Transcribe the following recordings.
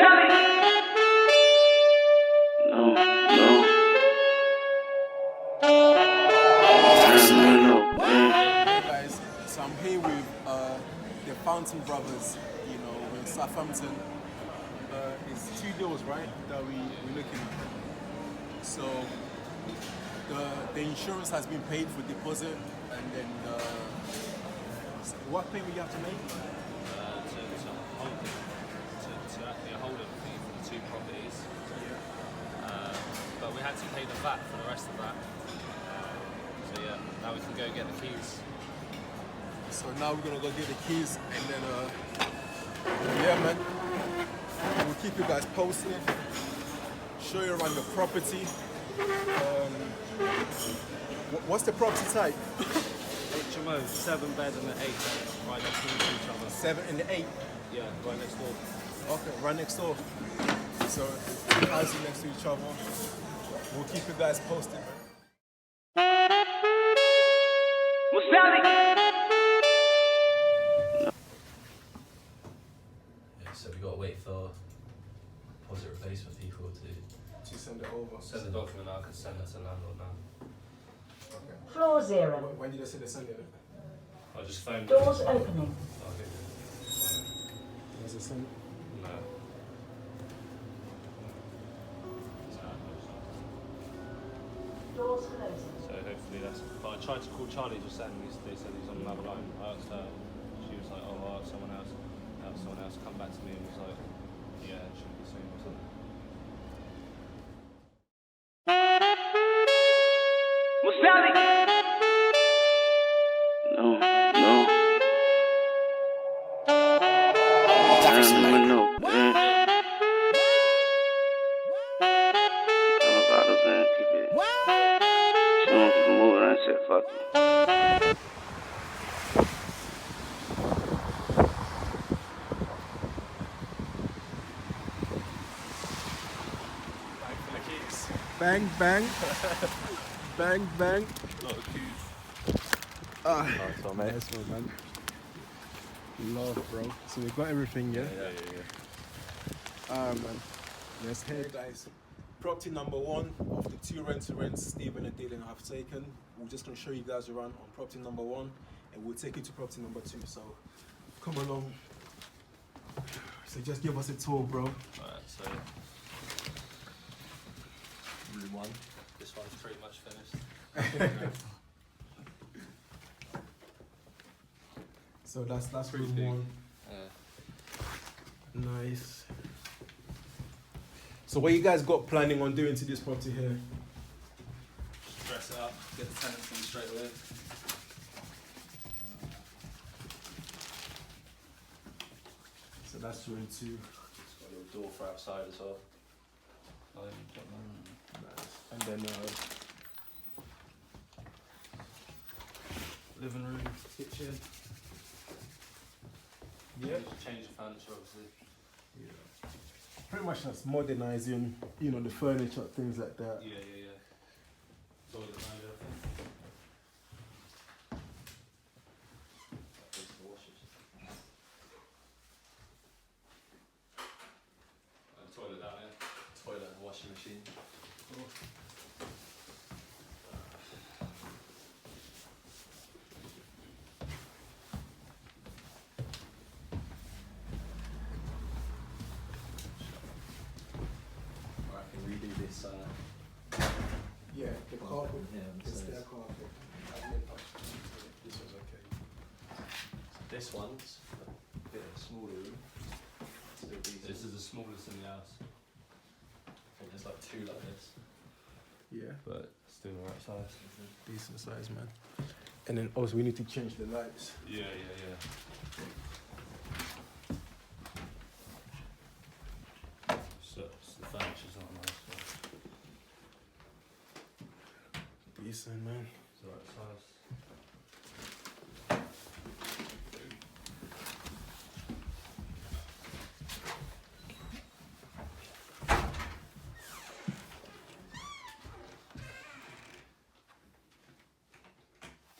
Guys, so I'm here with the Fontaine brothers, you know, in Southampton. It's 2 deals, right, that we're looking at. So the insurance has been paid for deposit, and then what payment you have to make? To actually hold a fee for the 2 properties. But we had to pay the VAT for the rest of that. So yeah, now we can go get the keys. So now we're gonna go get the keys, and then yeah, man, we'll keep you guys posted, show you around the property. What's the property type? HMO, 7 bed and an 8 bed, right next door to each other. 7 and 8. Yeah, right next door. Okay, right next door. So two houses next to each other. We'll keep you guys posted, man. So we got to wait for deposit replacement people to Send it over. Send the document out, I can send it to the landlord now. Okay. Floor 0. When did they say they send it? I just phoned Doors them. opening. Okay. Was it sent? No. Doors closing. So hopefully that's. But I tried to call Charlie just then. They said he's on another line. I asked her. She was like, "Oh, I'll have someone else. Have someone else come back to me," and was like, "Yeah, it should be soon or something." Bang, bang. Bang, bang. Nice one, mate. Nice one, man. Love, bro. So we've got everything, yeah? Man. Let's head, guys. Property number 1 of the 2 rent-to-rents Stephen and Dylan have taken. We're just going to show you guys around on property number 1, and we'll take you to property number 2. So come along. So just give us a tour, bro. Alright, so room 1. this one's pretty much finished. So that's Pretty room big. 1. Yeah. Nice. So what you guys got planning on doing to this property here? Just dress it up, get the tenants in straight away. So that's room 2. It's got a little door for outside as well. And then living room, kitchen. Yeah. Change the furniture, obviously. Yeah. Pretty much just modernizing, you know, the furniture, things like that. Yeah. Toilet around there, I think. These are the washers. Toilet down here. Toilet and washing machine. Or I can redo this. Yeah, the carpet. Yeah, It's so their carpet. This was okay. this one's a bit of a smaller room. Still decent. This is the smallest in the house, I think there's like 2 like this. Yeah, but still the right size. decent size, man. And then also we need to change the lights. Yeah. So the furniture's not nice, but Decent, man. it's the right size.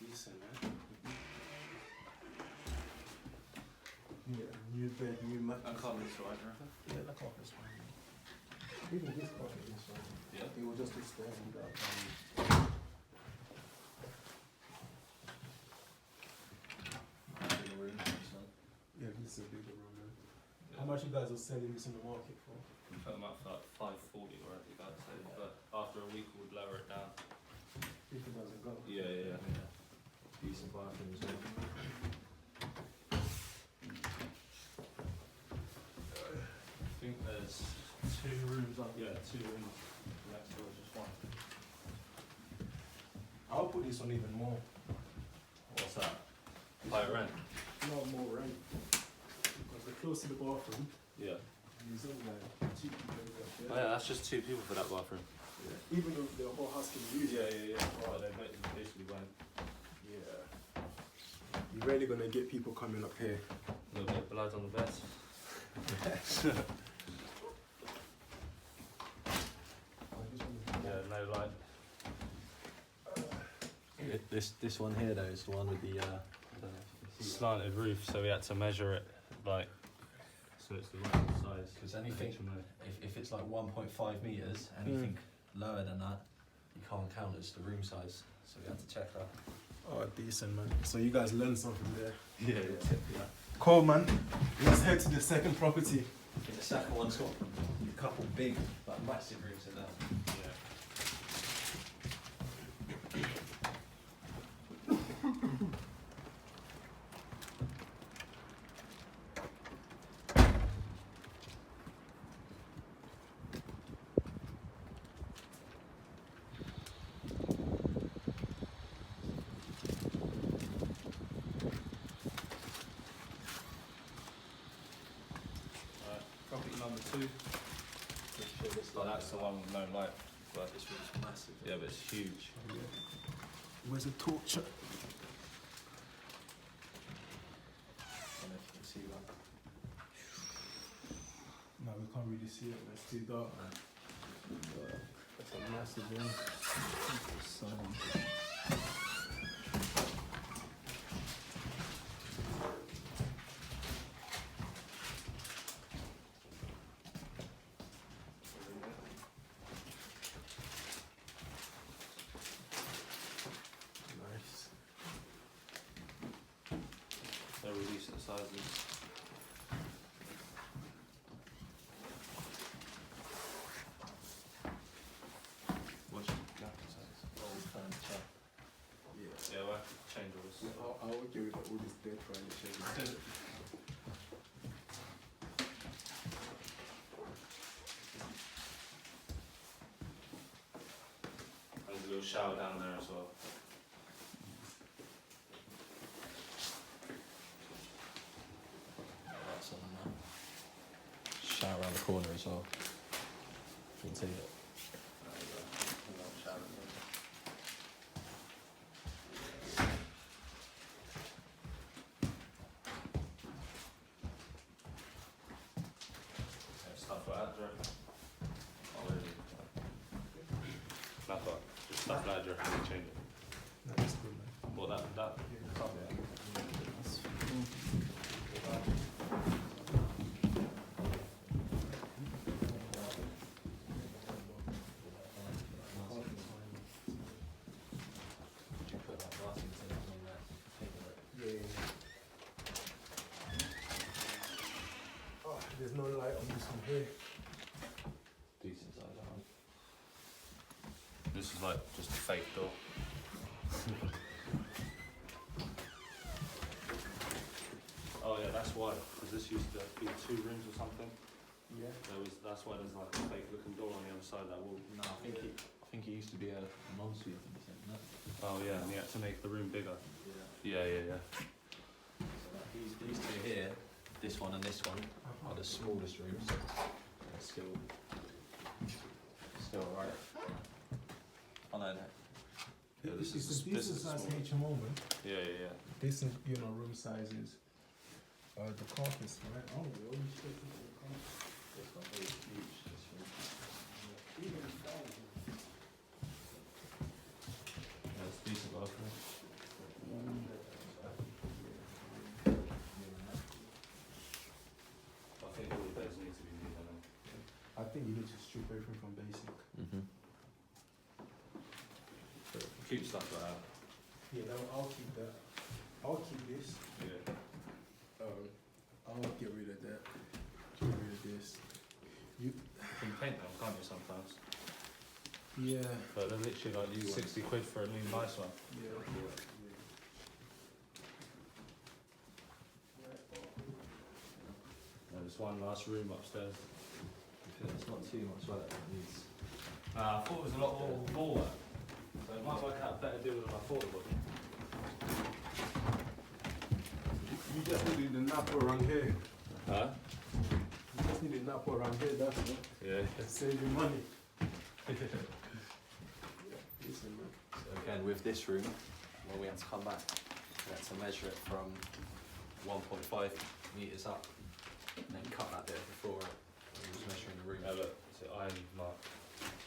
Decent, man. Yeah, New bed, new That mattress. carpet's alright, do you reckon? Yeah, that carpet's fine. Even this carpet is fine. Yeah. It will just be stairs and that. Bigger room, so. Yeah, this is a bigger room. Man. How much you guys are selling this in the market for? We put them up for like 540 already, I'd say, but after a week we'd lower it down. People doesn't go. Yeah. Decent bathroom as well. I think there's 2 rooms up. Yeah, 2 rooms. Next door is just 1. I'll put this on even more. What's that? Higher rent? Not more rent. Because we're close to the bathroom. Yeah. There's only like 2 people up there. Oh yeah, that's just 2 people for that bathroom. Yeah. Even though the whole house can use it. Yeah. Right, they basically went Yeah. You're really gonna get people coming up here. a little bit of blood on the bed. Yeah, no light. This one here though is the one with the Slanted roof, so we had to measure it like so it's the right size. because anything if it's like 1.5 meters, anything lower than that, you can't count as the room size. So we had to check that. Oh, decent, man. So you guys learned something there. Yeah. Cool, man. Let's head to the second property. The second one's got a couple big, like massive rooms in there. Yeah. Property number 2. Oh, that's the one with no light. But This room's massive. yeah, but it's huge. Where's the torch? I don't know if you can see that. No, we can't really see it. It's too dark. That's a massive one. Nice. They're reducing the sizes. What's your gap size? Old furniture. Yeah. Yeah, we'll have to change all this. I'll argue with all this dead furniture. There's a little shower down there as well. That's on that. Shower around the corner as well. You can see it. Stuff like that, do you reckon? Not really. Stuff like just stuff like that, do you reckon? Change it. That's good, man. Well, that stuff, yeah. Would you put that Martington on that paper? Yeah. Oh, there's no light on this one here. Decent size, that one. This is like just a fake door. Oh yeah, that's why. Because this used to be 2 rooms or something. Yeah. That's why there's like a fake looking door on the other side of that wall. No, I think it used to be a non-suite, I think, isn't it? Oh yeah, and you had to make the room bigger. Yeah. Yeah. So like these two here, this one and this one, are the smallest rooms. They're still alright. I know that. Yeah, This is a this decent is size small. HMO, man. Yeah. Decent, room sizes. The carpets, right? Oh, we always straight into the carpet. This one is huge, this room. Even the style. Yeah, it's decent bathroom. think you need to strip everything from basic. Keep stuff like that. Yeah, I'll keep that. I'll keep this. Yeah. I'll get rid of that. Get rid of this. You can paint them, can't you, sometimes? Yeah. But they're literally like You 60 quid for a new nice one. Yeah. There's one last room upstairs. It's not too much work that needs. I thought it was a lot more work. So it might work out a better deal than I thought it would. You just need the napper around here. Huh? You just need the napper around here, that's it. Yeah. Save you money. Listen, man. So again, with this room, when we had to come back, we had to measure it from 1.5 metres up, and then cut that bit of the floor out. We was measuring the room. Yeah, look, it's an iron mark.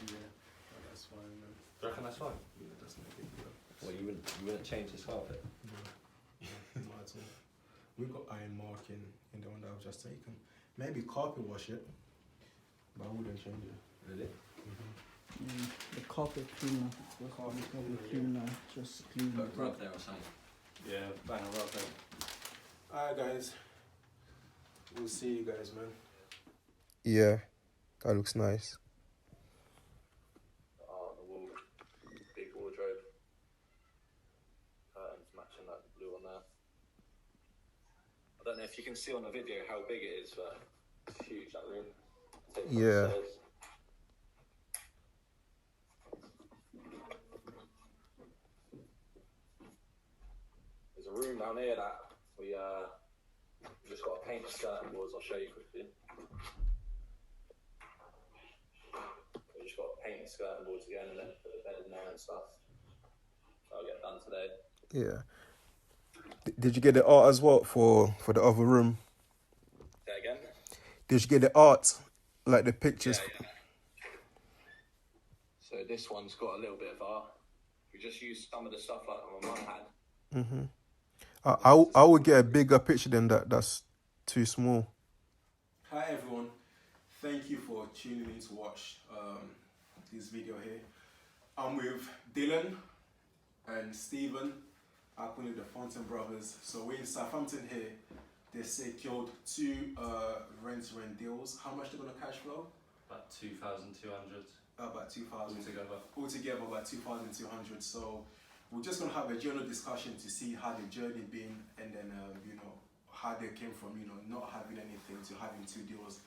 Yeah. Oh, that's fine, man. Do you reckon that's fine? Yeah, that's no big deal. Well, you wouldn't change this carpet. No, not at all. We've got iron marking in the one that I've just taken. Maybe carpet wash it, but I wouldn't change it. Really? The carpet cleaner. The carpet cleaner. Just clean Put it a rug up. there or something. Yeah, bang a rug there. Alright, guys. We'll see you guys, man. Yeah, that looks nice. The wall, big wardrobe. Curtains matching that blue on there. I don't know if you can see on the video how big it is, but it's huge, that room. Take it Yeah. upstairs. There's a room down here that we just got to paint the skirting boards. I'll show you quickly. We just got to paint the skirting boards again and then put the bed in there and stuff. That'll get done today. Yeah. Did you get the art as well for the other room? Say that again? Did you get the art, like the pictures? Yeah. So this one's got a little bit of art. We just used some of the stuff like my mum had. I would get a bigger picture than that. That's too small. Hi everyone, thank you for tuning in to watch this video here. I'm with Dylan and Stephen, actually the Fontaine brothers. So we're in Southampton here. They secured 2 rent-to-rent deals. How much they're gonna cash flow? About 2,200 About 2,000. altogether. Altogether about 2,200. So we're just gonna have a general discussion to see how the journey been, and then how they came from not having anything to having 2 deals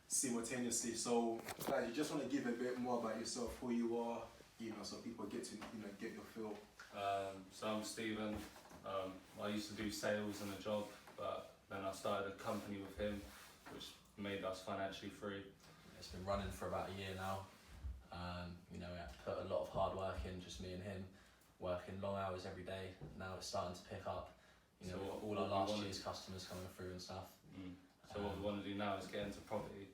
simultaneously. So guys, you just want to give a bit more about yourself, who you are, so people get to get your feel. So I'm Stephen. I used to do sales in a job, but then I started a company with him, which made us financially free. It's been running for about a year now. We had to put a lot of hard work in, just me and him, working long hours every day. Now it's starting to pick up. So all our last year's customers coming through and stuff. So what we want to do now is get into property.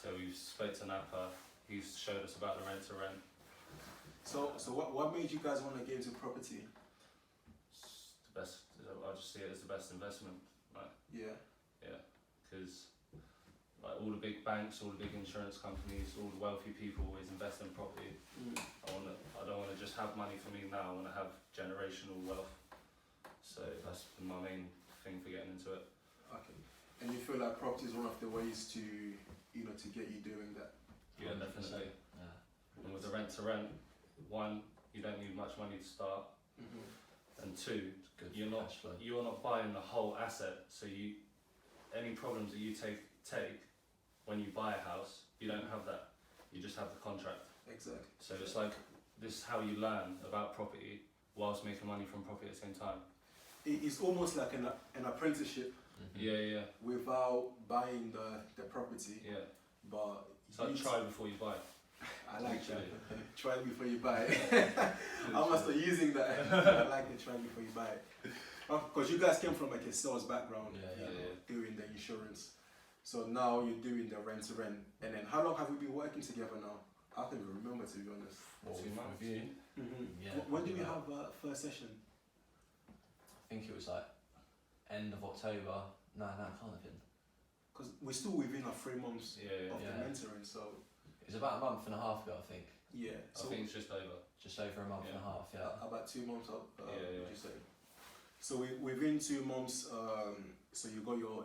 So we've spoke to Napa. He's showed us about the rent to rent. So what made you guys want to get into property? It's the best. I just see it as the best investment. Yeah. Because like all the big banks, all the big insurance companies, all the wealthy people always invest in property. I don't want to just have money for me now. I want to have generational wealth. So that's my main thing for getting into it. Okay. And you feel like property is one of the ways to to get you doing that? Yeah, definitely. Yeah. And with the rent to rent, 1, you don't need much money to start, and 2, Good you're cash flow. not buying the whole asset. So any problems that you take when you buy a house, you don't have that. You just have the contract. Exactly. So it's like this is how you learn about property whilst making money from property at the same time. It's almost like an apprenticeship Yeah. without buying the property, but It's like try before you buy. I like Literally. that. Try before you buy. I must start using that. I like the try before you buy. Because you guys came from like a sales background, doing the insurance. So now you're doing the rent to rent. And then how long have we been working together now? I can't even remember, to be honest. 2 months. With you. Yeah, When did we about- have first session? I think it was like end of October. No, it can't have been. Because we're still within our 3 months Yeah, of yeah. the mentoring, so It was about a month and a half ago, I think. yeah. I So think it's just over. Just over a month and a half, yeah. about 2 months up, Yeah, would yeah. you say? So within 2 months, so you got your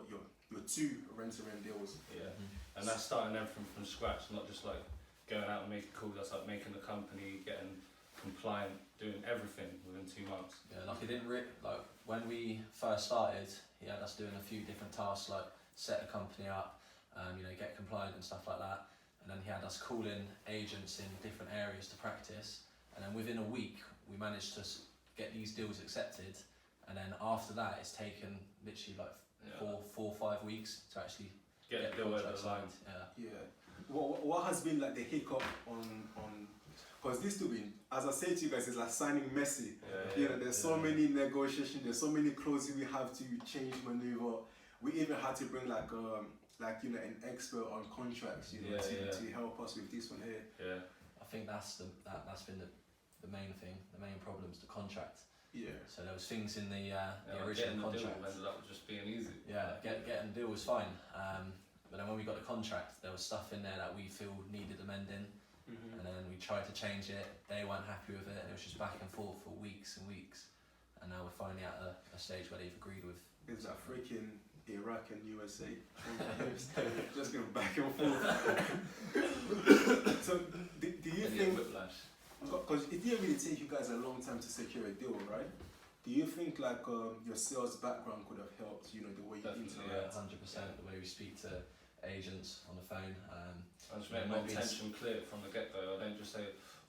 2 rent-to-rent deals. Yeah. Mhm. And that's starting everything from scratch, not just like going out and making calls. That's like making the company, getting compliant, doing everything within 2 months. Yeah, like he didn't like when we first started, he had us doing a few different tasks like set a company up, you know, get compliant and stuff like that. And then he had us calling agents in different areas to practice. And then within a week, we managed to get these deals accepted. And then after that, it's taken literally like Yeah. 4 or 5 weeks to actually Get the deal over contracts the line. signed. Yeah. Yeah. What has been like the hiccup on? Because this to be, as I said to you guys, it's like signing Messi. You know, there's so many negotiations, there's so many clauses we have to change, maneuver. We even had to bring like you know, an expert on contracts, you know, to help us with this one here. Yeah. I think that's been the main thing, the main problem is the contract. Yeah. So there was things in the Getting original the deal contract. ended up just being easy. Yeah, getting the deal was fine. But then when we got the contract, there was stuff in there that we feel needed amending, Mm-hmm. and then we tried to change it. They weren't happy with it, and it was just back and forth for weeks and weeks. And now we're finally at a stage where they've agreed with. It's like freaking Iraq and USA. Just going back and forth. So, do you And think? whiplash. Because it didn't really take you guys a long time to secure a deal, right? Do you think like your sales background could have helped? You know, the way you Definitely, Yeah, interact. 100%. The way we speak to agents on the phone. I just Yeah, make my not being intention clear from the get-go. I don't just say,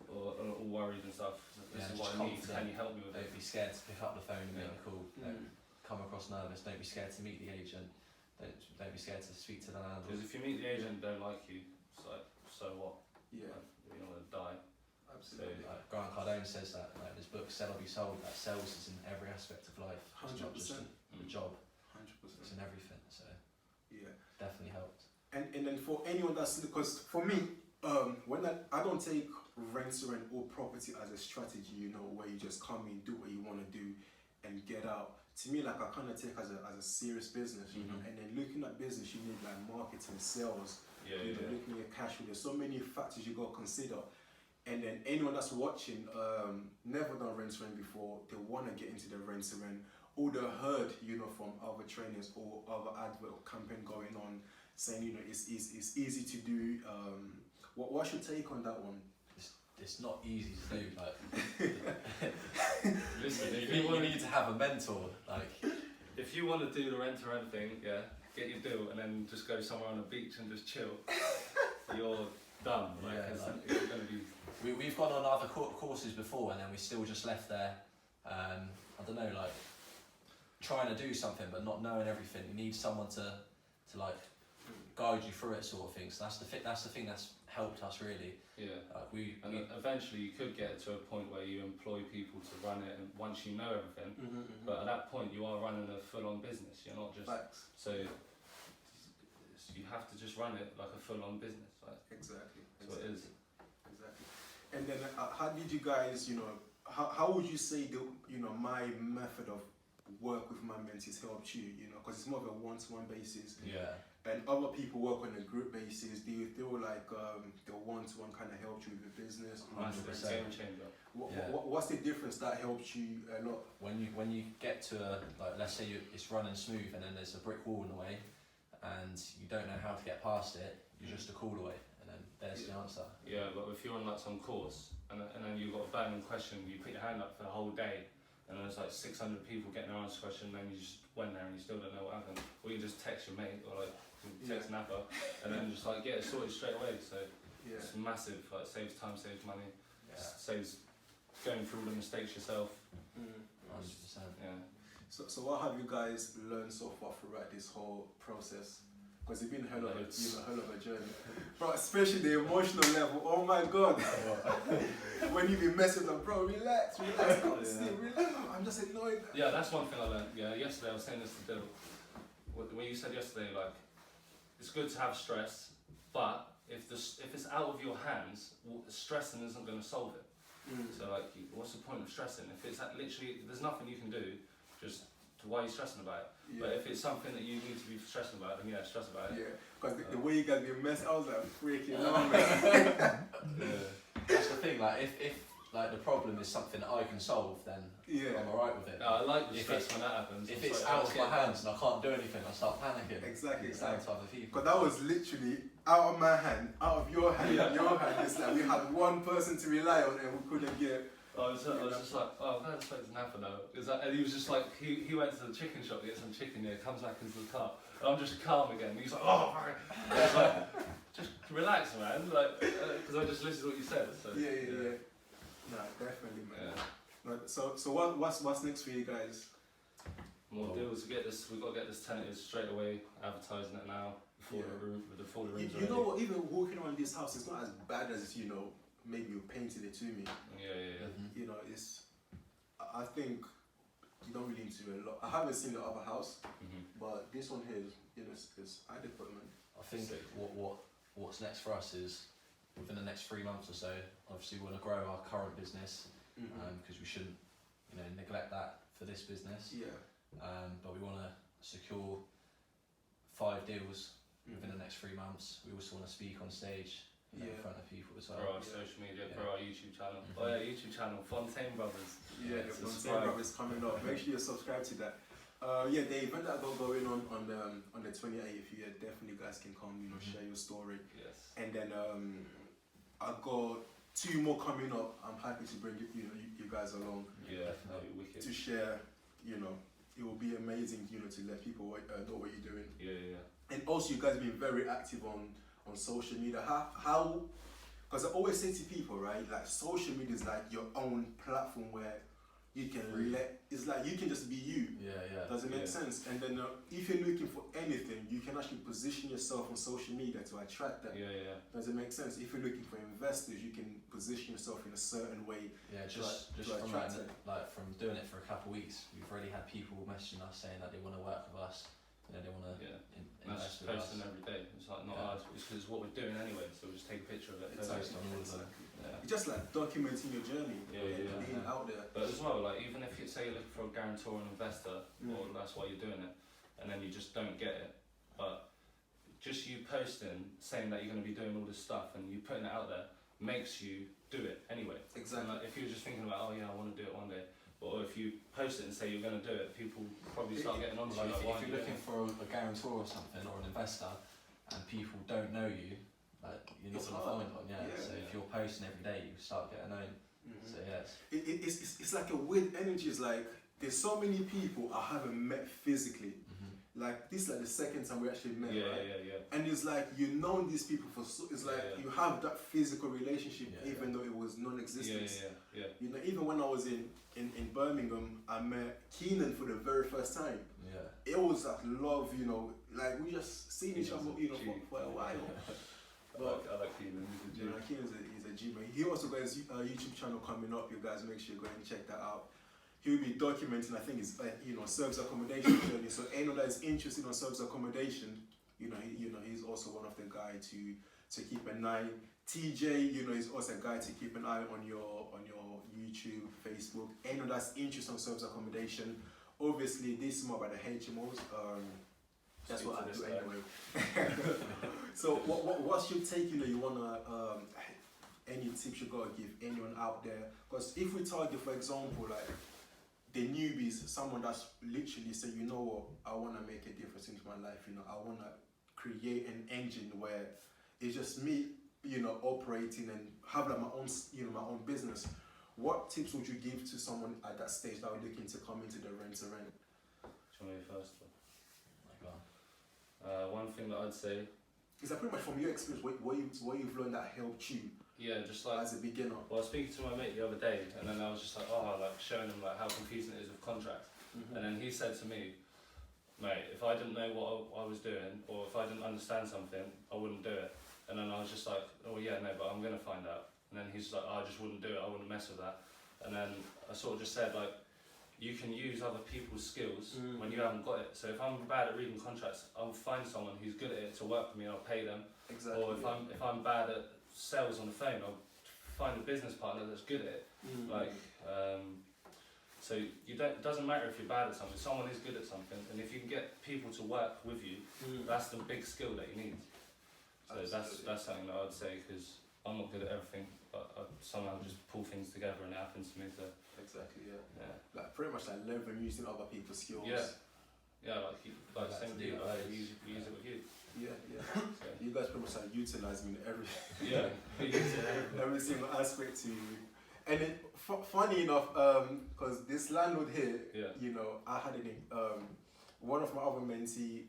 all worried and stuff. This Yeah, is just what I need. confident. Can you help me with Don't it? be scared to pick up the phone and make Yeah. a call. Don't come across nervous. Don't be scared to meet the agent. Don't be scared to speak to the landlord. Because if you meet the agent and don't like you, it's like, so what? Yeah, Like, you're not gonna die. absolutely. Like Grant Cardone says that like in his book Sell or Be Sold, that sales is in every aspect of life. It's not just 100%. the job, 100%. it's in everything. So Yeah. definitely helped. And then for anyone that's, because for me, when I don't take rent to rent or property as a strategy, you know, where you just come in, do what you want to do, and get out. To me, like I kind of take as a serious business, you know. Mhm. And then looking at business, you need like marketing, sales, Yeah, you know, looking at cash flow. There's so many factors you got to consider. And then anyone that's watching, never done rent to rent before, they want to get into the rent to rent, or they heard, you know, from other trainers or other advert campaign going on, saying, you know, it's easy to do. What's your take on that one? It's not easy to do. Like Listen, you need to have a mentor. Like if you want to do the rent-to-rent thing, yeah, get your deal and then just go somewhere on the beach and just chill. You're done. Like, Yeah, it's, like- you're gonna be. we've gone on other courses before, and then we still just left there. I don't know, like trying to do something but not knowing everything. You need someone to like guide you through it, sort of thing. So that's the thing that's helped us really. Yeah. We Eventually you could get to a point where you employ people to run it, and once you know everything. But at that point, you are running a full-on business. You're not just Facts. so. You have to just run it like a full-on business. Like, Exactly. that's what it is. Exactly. And then how did you guys, you know, how would you say the, you know, my method of work with my mentees helped you, you know, because it's more of a one-to-one basis, yeah. and other people work on a group basis. Do you feel like the one-to-one kind of helped you with the business? Massive 100%. game changer. Yeah. What's the difference that helped you a lot? When you get to like let's say it's running smooth and then there's a brick wall in the way, and you don't know how to get past it, you're just a call away, and then there's the answer. Yeah, but if you're on like some course and then you've got a burning question, you put your hand up for the whole day, and there's like 600 people getting their answer question, and then you just went there and you still don't know what happened. Or you just text your mate or like text Napa, and then just like get it sorted straight away. So Yeah. it's massive. Like saves time, saves money, Yeah, saves going through all the mistakes yourself. 100%. Yeah. So what have you guys learned so far throughout this whole process? Because it's been a hell of a journey. Bro, especially the emotional level. Oh my God. When you be messing up, bro, relax, don't sleep, relax. I'm just annoyed. Yeah, that's one thing I learned. Yeah, yesterday I was saying this to Dill. When you said yesterday, like, it's good to have stress, but if it's out of your hands, stressing isn't going to solve it. So like, what's the point of stressing? If it's literally, there's nothing you can do, just why are you stressing about it? Yeah. But if it's something that you need to be stressing about, then yeah, stress about it. Yeah, because the way you guys be messed, I was like freaking out, man. Yeah. That's the thing. Like if like the problem is something that I can solve, then Yeah, I'm alright with it. No, I like the If stress it's- when that happens. If It's it's like, out let's of my get- hands and I can't do anything, I start panicking. exactly. It's down to other people. Because that was literally out of my hand, out of your hand, Yeah. your hand. It's like we had one person to rely on and we couldn't get. I was just like, oh, I'm glad I spoke to Napa now. And he was just like, he went to the chicken shop to get some chicken here, comes back into the car. And I'm just calm again. He's like, oh, fuck. I was like, just relax, man. Like, because I just listened to what you said. So, Yeah. Nah, definitely, man. Yeah. But so what's next for you guys? More deals. We've got to get this tenanted straight away, advertising it now, before the rooms are You know ready. what? Even walking around this house, it's not as bad as maybe you painted it to me. Yeah. Mhm. You know, I think you don't really need to do a lot. I haven't seen the other house, but this one here is adequate, man. I think what's next for us is within the next 3 months or so. Obviously, we want to grow our current business because we shouldn't, neglect that for this business. Yeah. But we want to secure 5 deals within the next 3 months. We also want to speak on stage in front of people as For well. our social media, Yeah. for our YouTube channel. Mhm. Oh yeah, YouTube channel, Fontaine Brothers. Yeah, the subscribe. Fontaine Brother is coming up. Make sure you subscribe to that. Yeah, the event that got going on the 28th, yeah, definitely guys can come, share your story. Yes. And then I got 2 more coming up. I'm happy to bring you guys along Yeah, that'd be wicked. to share. It will be amazing, to let people know what you're doing. Yeah. And also, you guys being very active on social media. How? Because I always say to people, right, like social media is like your own platform where you can it's like you can just be you. Yeah. Does it make sense? And then if you're looking for anything, you can actually position yourself on social media to attract that. Yeah. Does it make sense? If you're looking for investors, you can position yourself in a certain way. Yeah, just to from attract that, it. like from doing it for a couple of weeks, we've already had people messaging us saying that they want to work with us, they want to Yeah. invest That's with us. posting every day. It's like not Yeah. ours. It's because it's what we're doing anyway. So we just take a picture of it. It's post it. on all of them. Yeah. It's just like documenting your journey and being out there. But as well, like even if you say you're looking for a guarantor or an investor, or that's why you're doing it, and then you just don't get it, but just you posting saying that you're going to be doing all this stuff and you putting it out there makes you do it anyway. Exactly. And like, if you're just thinking about, oh yeah, I want to do it one day, or if you post it and say you're going to do it, people probably start getting on to Like you. if Like, why you're looking for a guarantor or something or an investor, and people don't know you, like you're not It's gonna hard. find one. Yeah. Yeah. So if you're posting every day, you start getting known. So yes. It's like a weird energy. It's like there's so many people I haven't met physically. Like this is like the second time we actually met, right? Yeah. And it's like you've known these people for it's like Yeah. you have that physical relationship Yeah, even though it was non-existent. Yeah. Even when I was in Birmingham, I met Keenan for the very first time. Yeah. It was like love, like we just seen each other, for a while. I like Keenan. He's a G. He's a G man. He also got his YouTube channel coming up. You guys make sure you go and check that out. He'll be documenting, I think, his service accommodation journey. So anyone that is interested in service accommodation, he's also one of the guys to keep an eye. TJ, he's also a guy to keep an eye on your YouTube, Facebook. Anyone that's interested in service accommodation. Obviously, this is more about the HMOs. That's Speak what to I this do guy. anyway. So what's your take? You wanna any tips you gotta give anyone out there? Because if we target, for example, like the newbies, someone that's literally saying, you know what, I wanna make a difference into my life. I wanna create an engine where it's just me, operating and have like my own business. What tips would you give to someone at that stage that are looking to come into the rent to rent? Do you want me first? Like One thing that I'd say, Is that pretty much from your experience, what you've learned that helped you yeah, just like, as a beginner? well, I was speaking to my mate the other day, and then I was just like, showing him like how confusing it is with contracts, and then he said to me, mate, if I didn't know what I was doing, or if I didn't understand something, I wouldn't do it. And then I was just like, oh yeah, no, but I'm gonna find out. And then he's like, I just wouldn't do it, I wouldn't mess with that. And then I sort of just said, like, you can use other people's skills when you haven't got it. So if I'm bad at reading contracts, I'll find someone who's good at it to work for me, I'll pay them. Exactly. Or if I'm bad at sales on the phone, I'll find a business partner that's good at it. So you don't. It doesn't matter if you're bad at something. Someone is good at something, and if you can get people to work with you, that's the big skill that you need. So that's something that I'd say, because I'm not good at everything, but I somehow just pull things together and it happens to me. So Exactly, yeah. yeah, Like pretty much like leveraging using other people's skills. yeah, like That's same the deal. deal, Like, that we is. use it with you. Yeah, yeah. So, You guys pretty much like utilize me in yeah, we use it everywhere. every single aspect to you. And then, funny enough, because this landlord here, Yeah. you know, I had one of my other mentee,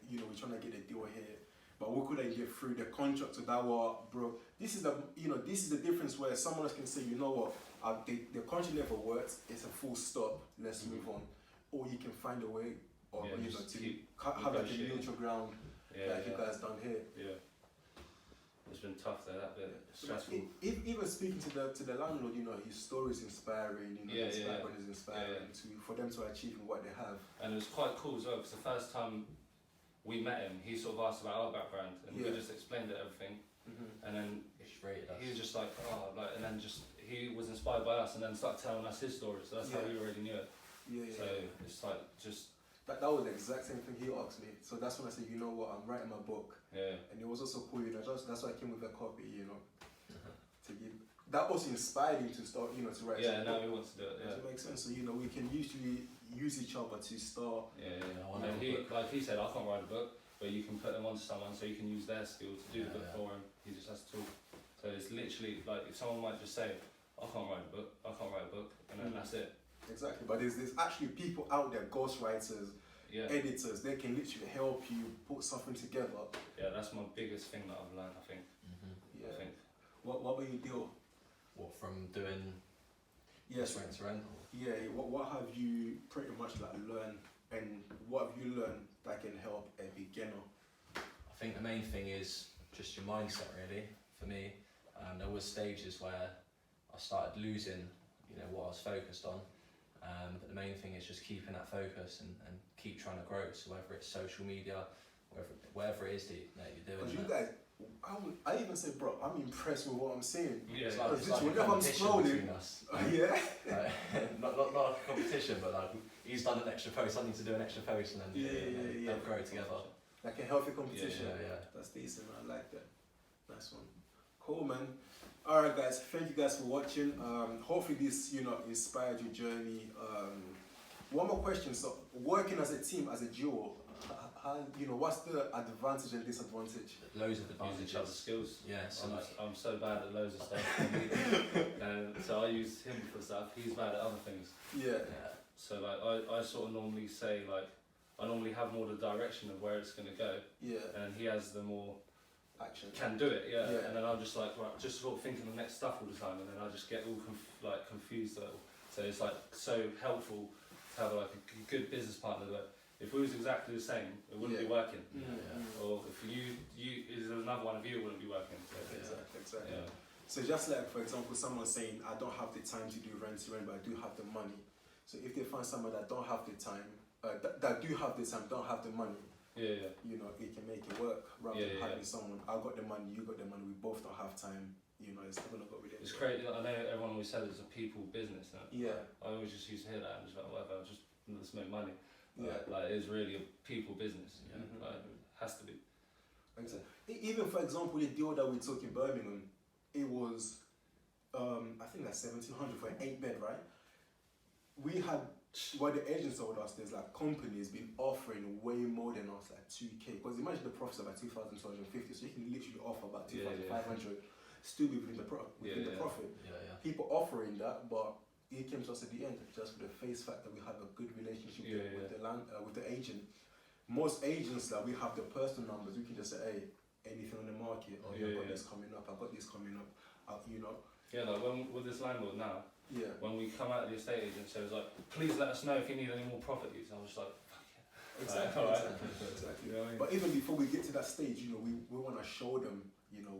you know, we're trying to get a deal here, but we couldn't get through the contract. So that was, bro, this is the difference where someone else can say, you know what, the contract never works. It's a full stop. Let's move on. Or you can find a way, or Yeah, you know, just to keep have like a negotiating. neutral ground, Yeah, like you guys done here. yeah. It's been tough though, that bit. But Stressful. even speaking to the landlord, you know, his story is inspiring. You know, Yeah, his yeah, background is inspiring for them to achieve what they have. And it was quite cool as well, because the first time we met him, he sort of asked about our background, and we just explained it, everything. And then It's rated us. he was just like, oh, like, and then just he was inspired by us, and then started telling us his story. So that's how we already knew it. Yeah, yeah. So it's like just That was the exact same thing he asked me. So that's when I said, you know what, I'm writing my book, yeah, and it was also cool. You know, that's why I came with a copy. You know, to give. That also inspired him to start. You know, to write. yeah. his Now book. he wants to do it. Does it make sense? So you know, we can usually use each other to start. Yeah. I want And a he, book. like he said, I can't write a book, but you can put them onto someone, so you can use their skill to do the book for him. He just has to talk. So it's literally like, if someone might just say, I can't write a book, and then that's it. Exactly, but there's actually people out there, ghostwriters, Yeah, editors. They can literally help you put something together. yeah. That's my biggest thing that I've learned. I think. Yeah. I think. What will you do? What, from doing Yes. rent to rent? Yeah. What have you pretty much like learned, and what have you learned that can help a beginner? I think the main thing is just your mindset, really. For me, there was stages where I started losing, you know, what I was focused on. But the main thing is just keeping that focus and keep trying to grow. So whether it's social media, wherever it is that you're doing. Because you guys, I even say, bro, I'm impressed with what I'm seeing. Yeah, It's like, Because it's like a whenever I'm competition scrolling- between us. Yeah. Like, not like a competition, but like he's done an extra post, I need to do an extra post, and then Yeah. they'll grow together. Like a healthy competition. Yeah. That's decent. I like that. Nice one. Cool, man. All right, guys. Thank you guys for watching. Hopefully this, you know, inspired your journey. One more question. So, working as a team, as a duo, how, you know, what's the advantage and disadvantage? Loads of use each other's advantages. skills. Yeah, so like I'm so bad at loads of stuff. So I use him for stuff. He's bad at other things. Yeah. So like I sort of normally say, like, I normally have more the direction of where it's gonna go, Yeah. and he has the more Action. can do it, yeah. Yeah. And then I'm just like, right, just sort of thinking the next stuff all the time, and then I just get all confused. So it's like so helpful to have like a good business partner that if we was exactly the same, it wouldn't be working. Or if if there was another one of you, it wouldn't be working. So, Exactly. yeah. So just like, for example, someone saying, I don't have the time to do rent to rent, but I do have the money. So if they find someone that don't have the time, that do have the time, don't have the money, Yeah. you know, it can make it work rather Yeah, than yeah. having someone, I got the money, you got the money, we both don't have time, you know, it's not gonna go with it. It's crazy. I know everyone always says it's a people business. No? Yeah. I always just used to hear that and just like, whatever, let's make money. Yeah. Like it is really a people business. Yeah. Like has to be. Exactly. Even for example, the deal that we took in Birmingham, it was, I think that's 1,700 for an 8-bed, right? We had, what the agents told us, there's like companies been offering way more than us, like 2K. Because imagine the profit's about 2,250, so you can literally offer about 2,500, still be within the profit. Yeah. People offering that, but he came to us at the end just with the face fact that we have a good relationship with the agent. Most agents, like, we have the personal numbers. We can just say, hey, anything on the market, or I've got this coming up, I've got this coming up, you know. Yeah, like when with this landlord now, Yeah. when we come out of the estate agent, so it was like, please let us know if you need any more properties. I was like, fuck yeah. Exactly. Alright. Exactly. You know what I mean? But even before we get to that stage, you know, we want to show them, you know,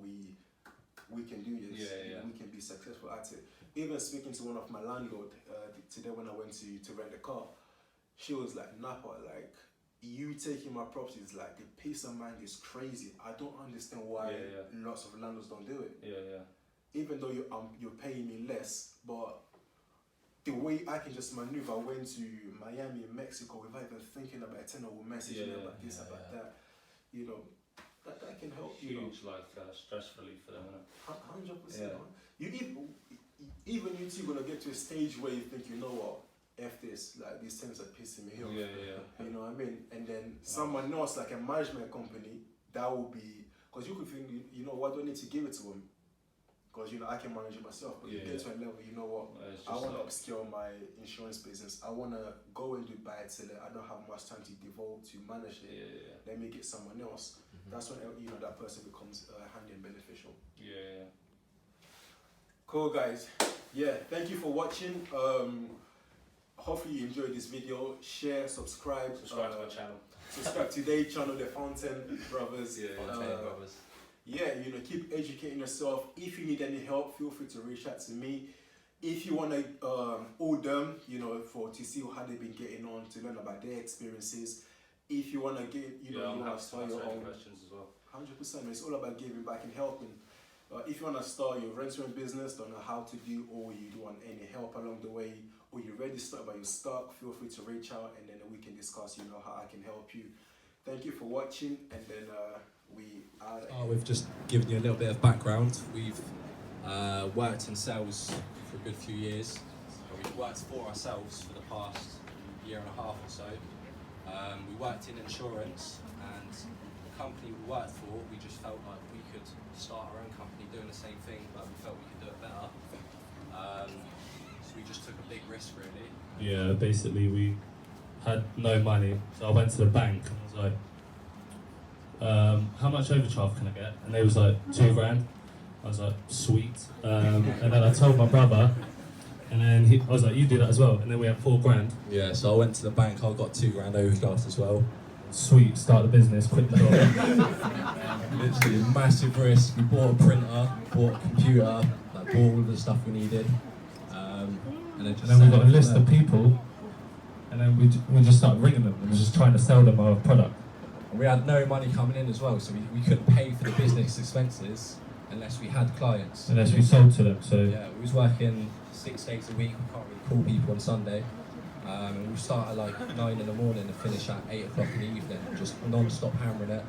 we can do this. Yeah. We can be successful at it. Even speaking to one of my landlord today when I went to rent the car, she was like, Napa, like, you taking my properties, like, the peace of mind is crazy. I don't understand why lots of landlords don't do it. Yeah. Even though you're paying me less, but the way I can just maneuver, I went to Miami, Mexico, without even thinking about it, and I will message me about this, about that. You know, that can help. Huge, you know. stress relief for them, innit? 100%. You even you two gonna get to a stage where you think, you know what, F this, like these things are pissing me off. You know what I mean? And then someone else, like a management company, that will be, because you could think, you know, why do I need to give it to them? Because, you know, I can manage it myself. But you get to a level, you know what, I want to upscale my insurance business. I want to go and do buy till I don't have much time to devote to manage it. Let me get someone else. That's when, you know, that person becomes handy and beneficial. Cool, guys. Thank you for watching. Hopefully you enjoyed this video. Share, subscribe. Subscribe to my channel. Subscribe to their channel, the Fontaine Brothers. Fontaine Brothers. You know, keep educating yourself. If you need any help, feel free to reach out to me. If you want to owe them, you know, to see how they've been getting on, to learn about their experiences. If you want to get, you know, you want to start your own questions as well. 100%. It's all about giving back and helping. If you want to start your restaurant business, don't know how to do, or you want any help along the way, or you're ready to start but you're stuck, feel free to reach out, and then we can discuss, you know, how I can help you. Thank you for watching, and then we've just given you a little bit of background. We've worked in sales for a good few years. We've worked for ourselves for the past year and a half or so. We worked in insurance, and the company we worked for, we just felt like we could start our own company doing the same thing, but we felt we could do it better. So we just took a big risk, really. Yeah, basically we had no money, so I went to the bank and was like, how much overdraft can I get? And they was like, $2,000. I was like, sweet. And then I told my brother, and then I was like, you do that as well. And then we had $4,000. Yeah, so I went to the bank, I got $2,000 overdraft as well. Sweet, start the business, quit the job. Literally a massive risk. We bought a printer, bought a computer, like bought all of the stuff we needed. And then we got a list of people, and then we just started ringing them and just trying to sell them our product. And we had no money coming in as well, so we couldn't pay for the business expenses unless we had clients. Unless we sold to them, so... Yeah, we was working 6 days a week, we can't really call people on Sunday. And we start at like 9 in the morning and finish at 8 o'clock in the evening, just non-stop hammering it.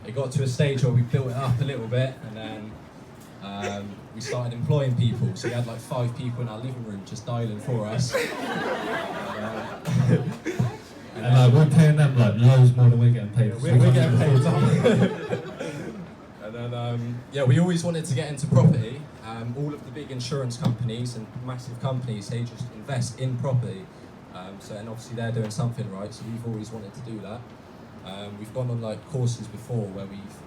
It got to a stage where we built it up a little bit, and then we started employing people. So we had like 5 people in our living room just dialing for us. And we're paying them like loads more than we're getting paid. We're getting paid. And then we always wanted to get into property. All of the big insurance companies and massive companies, they just invest in property. And obviously they're doing something right, so we've always wanted to do that. We've gone on like courses before where we've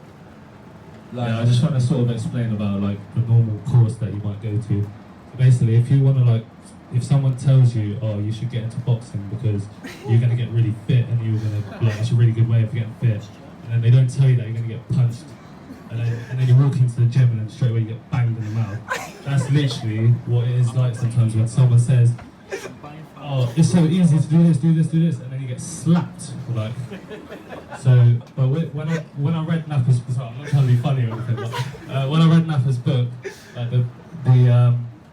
learned... I just want to sort of explain about like the normal course that you might go to. So basically, if you want to like, if someone tells you, oh, you should get into boxing because you're going to get really fit and you're going to, like, it's a really good way of getting fit, and then they don't tell you that you're going to get punched, and then you walk into the gym and then straight away you get banged in the mouth. That's literally what it is like sometimes when someone says, oh, it's so easy to do this, and then you get slapped. Like, so, but when I read Napper's, sorry, I'm not trying to be funny or anything, but when I read Napper's book, like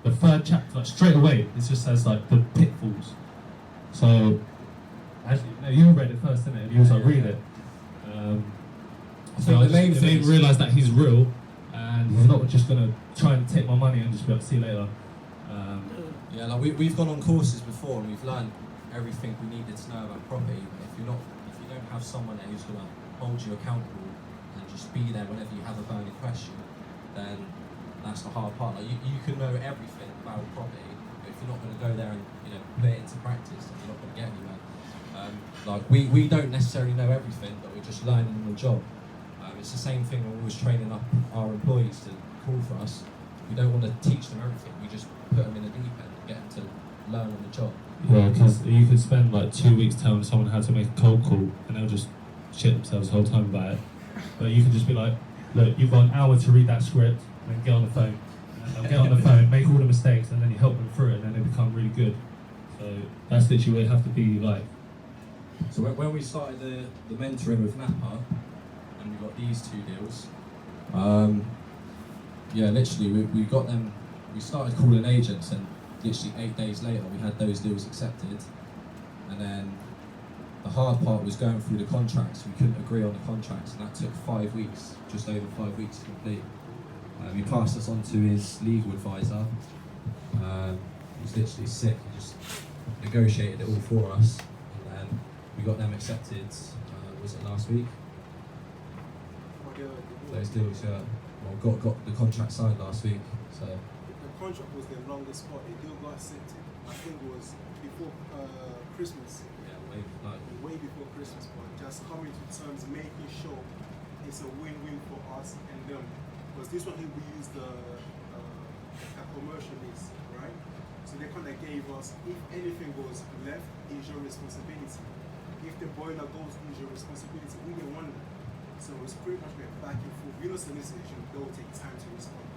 the third chapter, like straight away, it just says like the pitfalls. So, actually, no, you read it first, didn't it? And you was like, read it. So I just made me realise that he's real, and he's not just gonna try and take my money and just be like, see you later. Like we've gone on courses before and we've learned everything we needed to know about property. But if you don't have someone who's gonna hold you accountable and just be there whenever you have a burning question, then that's the hard part. Like you can know everything about property, but if you're not gonna go there and put it into practice, then you're not gonna get anywhere. Like we don't necessarily know everything, but we're just learning on the job. It's the same thing when we're always training up our employees to call for us. We don't want to teach them everything. We just put them in the deep end and get them to learn on the job. Yeah, because you could spend like 2 weeks telling someone how to make a cold call and they'll just shit themselves the whole time about it. But you can just be like, look, you've got an hour to read that script, and then get on the phone. And they'll get on the phone, make all the mistakes, and then you help them through it, and then they become really good. So that's literally what you have to be like. So when we started the mentoring with Napper, and we got these 2 deals, literally we got them. We started calling agents, and literally 8 days later, we had those deals accepted. And then the hard part was going through the contracts. We couldn't agree on the contracts, and that took 5 weeks, just over 5 weeks to complete. He passed us on to his legal advisor. He was literally sick. He just negotiated it all for us, and then we got them accepted. Was it last week? Those deals, yeah. Well, got the contract signed last week. So the contract was the longest part. The deal got accepted. I think it was before Christmas. yeah, Way before Christmas, but just coming to terms, making sure it's a win-win for us and them. Because this one here we use the commercial list, right? So they kind of gave us, if anything goes left, it's your responsibility. If the boiler goes, it's your responsibility. We didn't want that. So it was pretty much like back and forth. You know, solicitation, they'll take time to respond.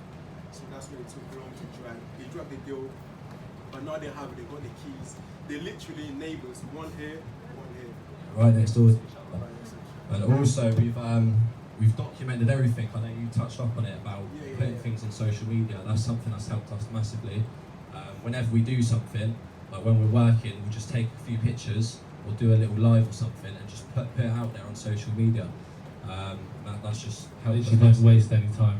So that's why it took long to drag. They dragged the deal, but now they have it, they got the keys. They're literally neighbours, one here, one here. right next door to each other. And also we've documented everything. I know you touched up on it about putting things on social media. That's something that's helped us massively. Whenever we do something, like when we're working, we'll just take a few pictures or do a little live or something and just put it out there on social media. That's just helped us. Literally don't waste any time.